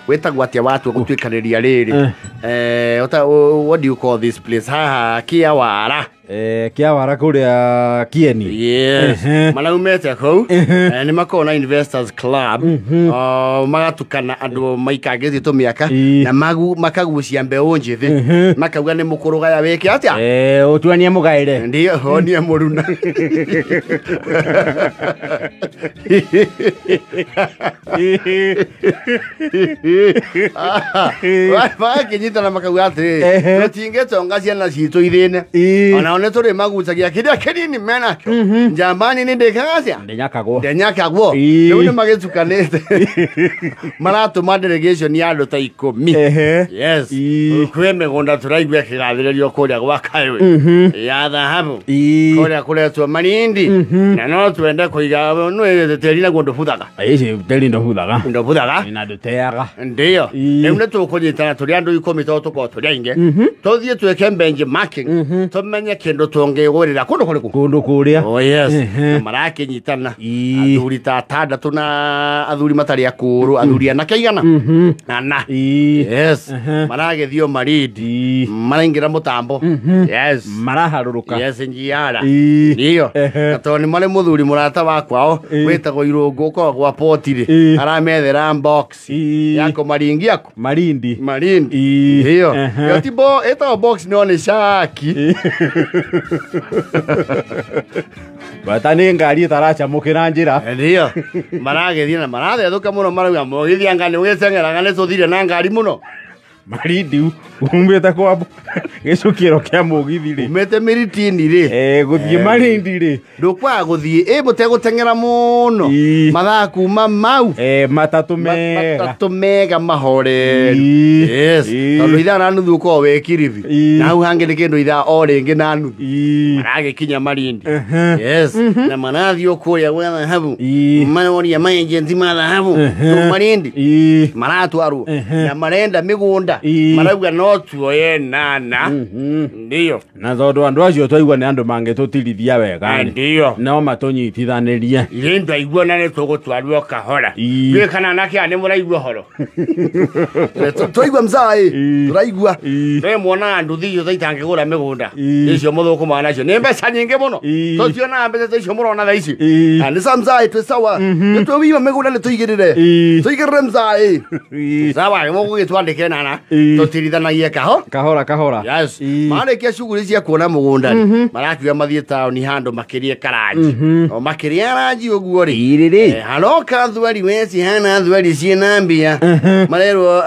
wetagwo atia watu gutwikaniria riri what do you call this place haha Kiawara Kiawara kuria Kieni yes malaumete kou ni makona investors club magatukana andu maikagezi to miaka na makagucia mbeu njithi makauga ni mukuruga ya wiki atia utuania mugaire ndio honia muruna wa kinyita na makauga ati tutingetonga ciana citu ithine ona one turi magucagia kiria kinini menakyo njambani ni ndikagacia ndenyakagwo riu ni magitukanite maratuma delegation ya andu ta 10 yes kwe migunda turaigua kigathiririo kuria gwa kawe ya dhahabu kuria kuretwo Malindi na no twende kuiga no teri na gondo buthaga teri ndo buthaga ina nduteaga ndio riu ni tukunyitana turi andu 10 tuko turi ainge tuthie tweke benchmarking tumenye kindu tungigurira kundu kuria oh yes marake nyitana athuri ta tandatu na athuri matari akuru athuri na kaigana na yes marage thio Malindi maraingira mutambo yes maraharuruka yes njiara ndio atoni male muthuri murata wakwao wetagwo Irungu ko gwa potire aramethera box yako maringi yako Malindi ndio yo tibo eta box no ni shaki batani ngari taracha mukira njira ndio marage thina marathe thuka muno marauga mogithia ngani ugicengera ngane tuthire na ngari muno Malindi umete kwa gicukiro kia mugithi ri umete miritini ri guthie Malindi ri ndukwa guthie mutegutengera muno mathaa kuma mau matatu mega mahore yes tondu ithaa na nuthu uko wekirithi na hau hangi ni kindu ithaa o ringi na nuthu marage kinya Malindi yes na manathi ukuria gwa dhahabu manaonia maagenti ma dhahabu Malindi maratwaru na marenda migunda marauga no tuoye nana ndio na thodo andu acio twaigua ni andu mangetutirithia wega ndio no matonyitithaniria ile ndaigua nane tugutwarwo kahora we kana nake ane muraigua horo twaigua mzai turaigua we muona andu thio thaitangigura migunda icio muthuku mana cio ni mbeca nyingi muno tucio na mbeca icio murona tha ici ani samzai twi sawa nitwiwa migunda ni tuigirire mzai sawa mugugitwandike nana tutirithanagie kahora yes marekia shughuli cia kuona mugunda marakiwa mathie taoni handu makirie karaji o makiria raji uguo ri haloka thwari wesi hana thwari ciena mbia marerwo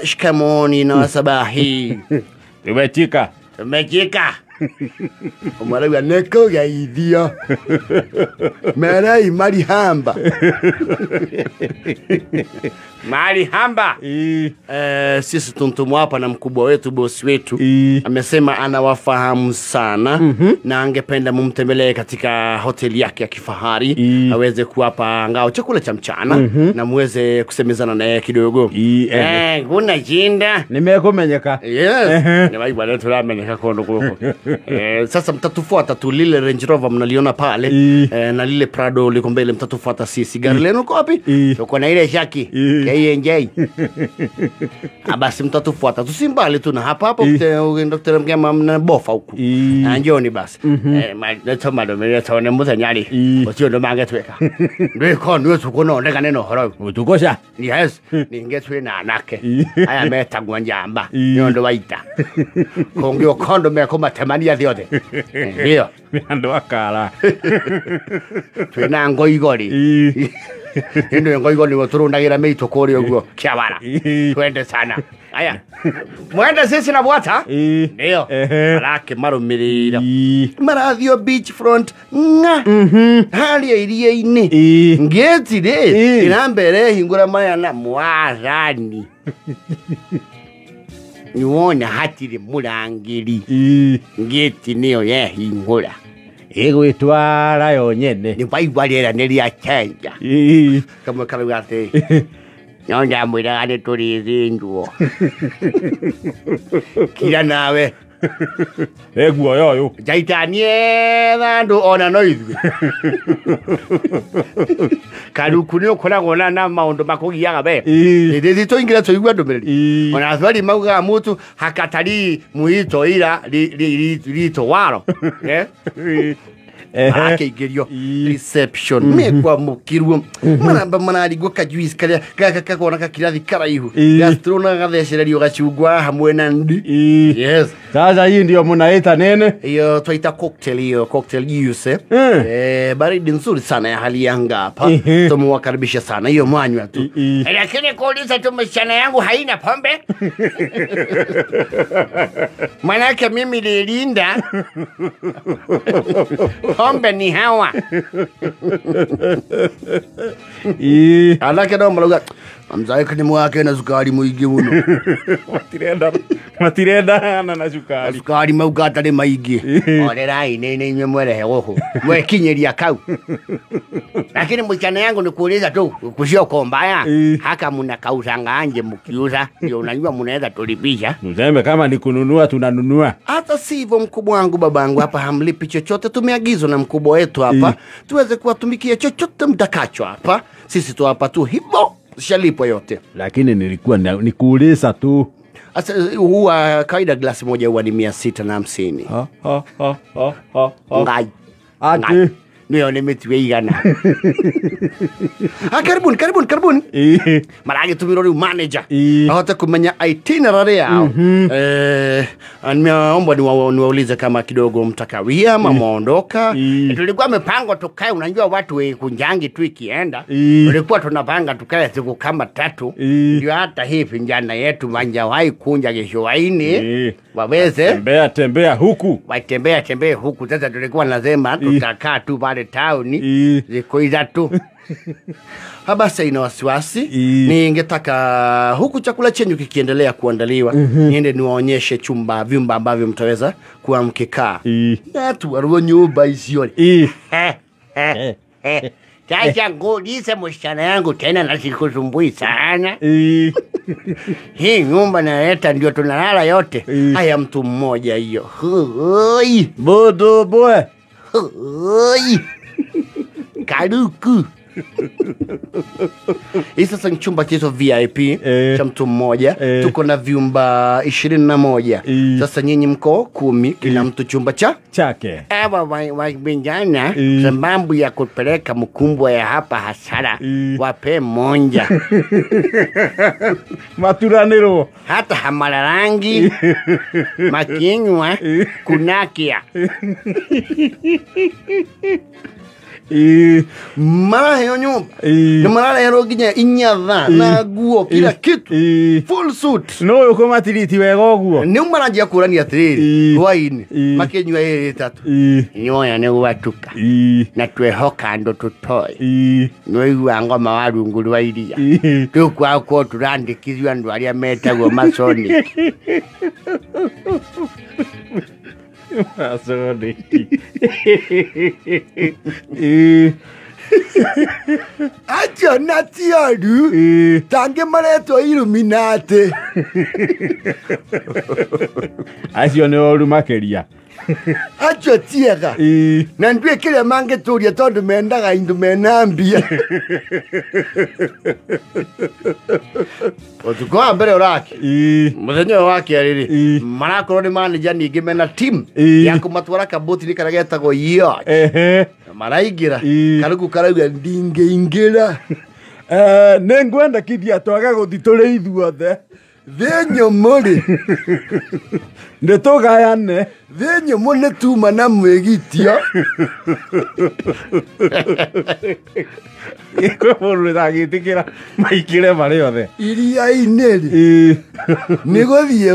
shikamoni na sabahi umechika Omaraga neko gaithia Merai Marihamba sisi tuntumwa hapa na mkubwa wetu bosi wetu amesema anawafahamu sana na angependa mumtembelee katika hoteli yake ya kifahari aweze kuwapa ngao chakula cha mchana na muweze kusemezana naye kidogo kuna jinda nimekumenyeka ni waibu wale tulamenyeka kondo kuko sasa mtatufuata tu lile Range Rover mnaliona pale na lile Prado liko mbele mtatufuata sisi gari lenu kopi tuko na ile shaki KNJ basi mtatufuata tusimbali tu na hapa Dr. Mgema mnabofa huku anjoni basi natoma domeria taone muthanyari ucio ndo mangetweka ndiko ndio tukono ndeka neno horo utukosha yes ningetwe na nake aya metagwa njamba nyondo waita kongio kondo meko matemania thiothe ndio ando akala twina ngoigori ndo ngoigori waturundagira meito kuri uguo Kiawara twende sana aya mwende sisi na bwata ndio alake marumirira marathio beach front hali iria-ini ngeti ri irambere hingura maya na mwarani niwona hatire murangiri ngeti niyo yehingura igwitwara yo nyene ni baigwarira neri achenja kama kalugate nyonja mwira ane turi zinduo kila nawe Egua yoyo. Jaitanie thandu ona no ithu. Karuku ni ukoragwo na maundu makugiaga be. Ndi toingira toigua ndumiriri. Ona athwari mauga mutu hakatari muito ira rito waro. Akeigerio reception mekwa mukirwo maramba manarigwo kajuice karia gakakona kakirathi karaihu gastrona gathecererio gacungwa hamwe na ndi. Yes, sasa hii ndio mnaita nene hiyo twaita cocktail juice baridi nzuri sana ya hali yanga hapa tumwakaribisha sana hiyo mwanywa tu lakini kuuliza tu msichana yangu haina pombe manake mimi nilinda pombe ni hawa alake ndo maloga amzaye kani mwake na sukari muingi muno matirenda na sukari maugata ni maingi orerai nene nywe mwerehe goho mwekinyeria kau lakini mchana yangu ni kuuliza tu kusio kombaya haka muna kausanga anje mkiuza ndio unajua mnaweza tulipisha mzembe kama ni kununua tunanunua hata sivyo mkubwa wangu babangu hapa hamlipi chochote tumeagizwa na mkubwa wetu hapa tuweze kuwatumikia chochote mtakacho hapa sisi tu hapa tu hivyo shalipwa yote lakini nilikuwa nikuuliza tu asa huwa kawaida glasi moja huwa ni 650 ngai ati niyo nimetiwe igana karibuni marage tumiro manager hata kumenya itinerary yao nimeomba niwaulize kama kidogo mtakawia ama muondoka tulikuwa mipango tukae unajua watu kunjangi tu ikienda tulikuwa tunapanga tukae siku kama 3 ndio hata hivi njana yetu manja wai kunja geshoaini waweze tembea huku watembea huku sasa tulikuwa nasema tutakaa tu pale town zikoiza tu habasa ina wasiwasi ningetaka huku chakula chenyu kikiendelea kuandaliwa niende niwaonyeshe vyumba ambavyo mtaweza kuwa mkikaa watu warua nyumba isione Chacha ngulise msichana yangu tena na sikusumbui sana. Hii nyumba naleta ndio tunalala yote. Haya mtu mmoja hiyo. Hoi. Bodo boy. Hoi. Karuku. Isa sasa chumba chetu VIP cha mtu mmoja tuko na vyumba 21 sasa nyinyi mko 10 kila mtu chumba chake wa benjana sababu ya kupeleka mkumbwa ya hapa hasara wape monja maturaniro hata hamala rangi makinywa kunakia mara hiyo nyumba na mara ya roginya inyadha na guo kila kitu full suit no yuko matiriti wego guo ni mara njia kurani atiriri waini makenywa yeye tatu nyoya ne watuka na twehoka ndo tutoi no iwa ngoma warunguru wa iria tukwa ko turandikizwa ndo aria metagwo masoni Masoni acho natiaru tange mareto Illuminati acio ne oru makeria acho tiega na ndwe kile mange turia tondu mendaga indu menambia otuko mbere uraki muthenya wake ariri marakorwo ni manager ningi mena team ya kumatwara kaboti nikaragetago iyo maraigira karugu karauga ndingeingira nengwenda kidia twaga guthitore ithuothe Venyo muri ndetogayane venyo mone tuma na mwegitio ikoburu dagitikira maikire bari othe iria ineri nigothie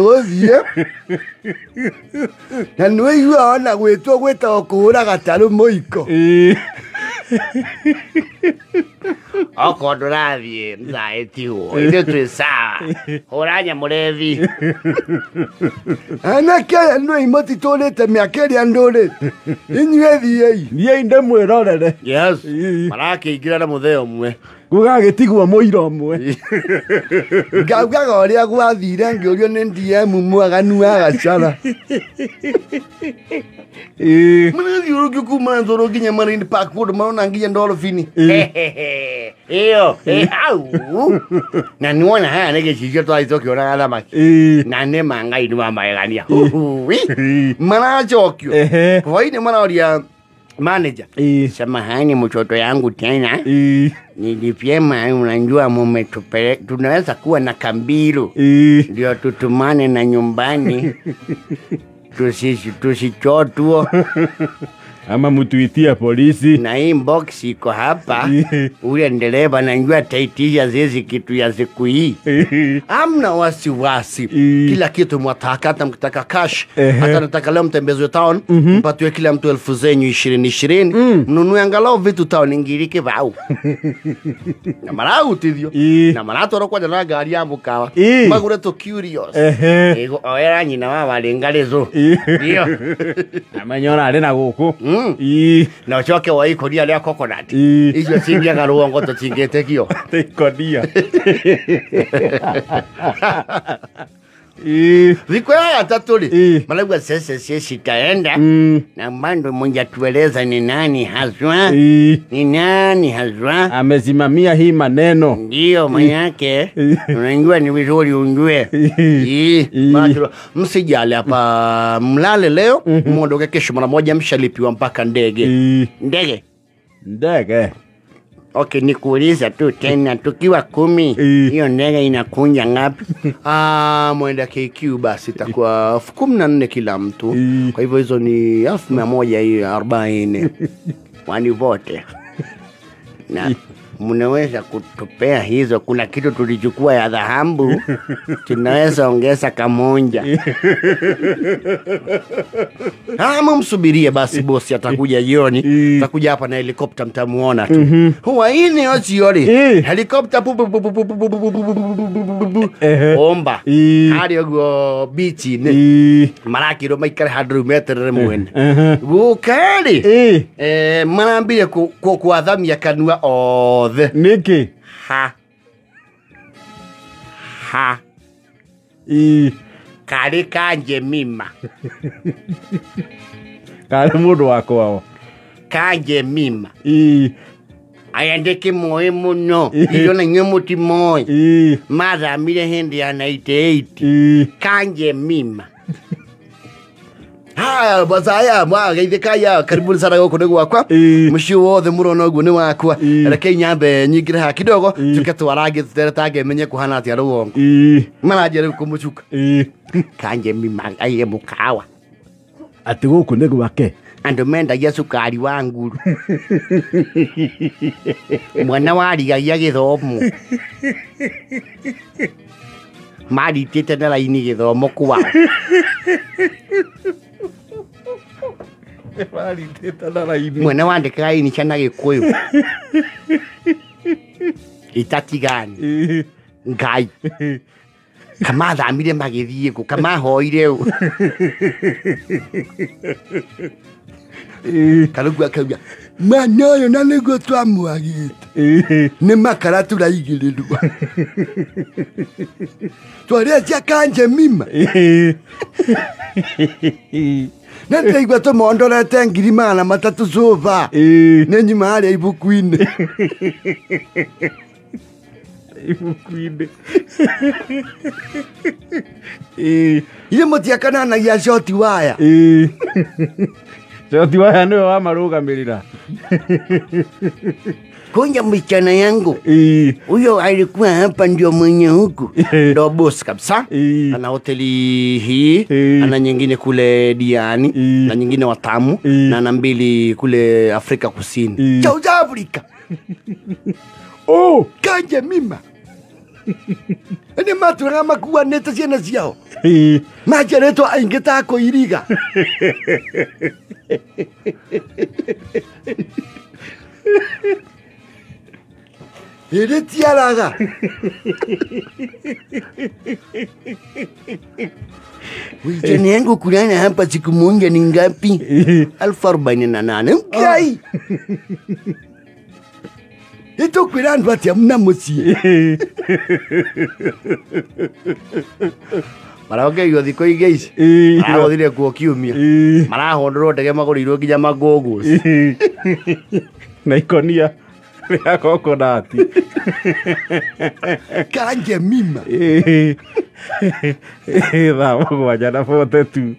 na nweigua ona gwetwo gwetagwo kuhura gataru muiko oko ndurathie mzaetiwo inde twi sawa uranya murethi anake aya nwe imotitũrĩte mĩaka ĩrĩa ndũrĩte inyuĩ thiei niĩ inde mwĩrorere yes marakĩingĩra na mũthee ũmwe Gugagitigwa muiro mwe. Ngaugaga uria gwathire ngiorio ni DM mwaganu agacana. Mwana yurugi kuma ndoro ginya Marine Park Road marona nginya Dolphin. Iyo, au. Na niona haya nege chicho to aitoki ona alama. Na ne manga inu mama egania. Mana jokyo. Kwa ine mana oria manager. Samahani mtoto yangu tena. Nilipyema unajua mumetupeleka tunaweza kuwa na Kambiru. Ndio tutumane na nyumbani. Tusichotwo. Ama mutuitia polisi. Na inbox iko hapa. Ule ndereva najua taitisha zizi kitu ya siku hii. Amna wasiwasi. Kila kitu mwataka hata mkitaka cash. Hata nataka leo mtembezo town. Mpatue kila mtu 1000 zenyu 2020. Mnunue angalau vitu town ingirike vau. Na marau tithio. Na maratu rokwa na gari ya mukawa. Magure to curious. Ego oera nyina wa walengalezo. Ndio. Amanyona ari na guku. Na choke wa ikodia lya coconut. Ijo tingia garuongo to tingete kio. Ikodia. Viko ya tatuli. Malagwa sese sitaenda. Na mbando mmoja tueleza ni nani haswa. Ni nani haswa. Amezimamia hii maneno. Ndio manake. Unajua ni vizuri unjue. Msijali hapa mlale leo. Muondoke kesho mara moja mshalipiwa mpaka ndege. Ndege. Okay, nikuuliza tu tena tukiwa 10 hiyo ndege inakunja ngapi? Mwenda KQ basi itakuwa 14,000 kila mtu. Kwa hivyo hizo ni 1140. Wani vote. Na mnaweza kutupea hizo, kuna kitu tulichukua ya dhahabu tunaweza ongeza kamonja. Msubirie basi bosi atakuja jioni. Atakuja hapa na helikopta mtamuona tu. Huwa ini osiori helikopta omba hario go bichi ne maraki ro maikare 100 meter mwene gukari marambire kuathamia kanua othe niki ha kari kanje mima kari mundu wakwao kanje mima ayandeke moe muno iyo na nyomuti moe mara mire hindi ya 98 kanje mima. Bazaya geithika ya karibuni sana goko niguo wakwa mucio wothe murona uguo ni wakwa reke nyambe nyingire ha kidogo tuke twarange tuteretange menye kuhana atia ruongo maranje riu kumuchuka kanje mima aye mukawa ati goko niguo wake ando mendagia cukari wa nguru mwana warigagia githomo maritite na laini githomo kwao mwana wandikaga ini chana Gikuyu itatigani ngai kama thamire magithie ku kama hoire u karugu akauga mwana yo na nego twamwagite ni makara turaigirirwa twaretia kanje mima nende igwa to mondorete 300 sofa nenyi mahali ibukuine ile motia kana ya shoti waya shoti waya ndio wa marugamirira Kunya msichana yangu huyo alikuwa hapa ndio mwenye huku ndo boss kabisa ana hoteli hii ana nyingine kule Diani na nyingine Watamu na ana 2 kule Afrika Kusini South Africa kanje mima ene matura makuwa neta ciana ciao majereto aingeta ko iriga Ele tiaraga. Wiki yangu kulana hapa siku moja ni ngapi? 1048. Mkai. Ito kwira andu atia muna mucie. Maraoke yo thiko igeici. Aragothire kuo kiumia. Marahondorwo ndege magorirwo nginya magogo. Na ikonia ya kokonati. Kanje mima. Thaa mũgwanja na 42.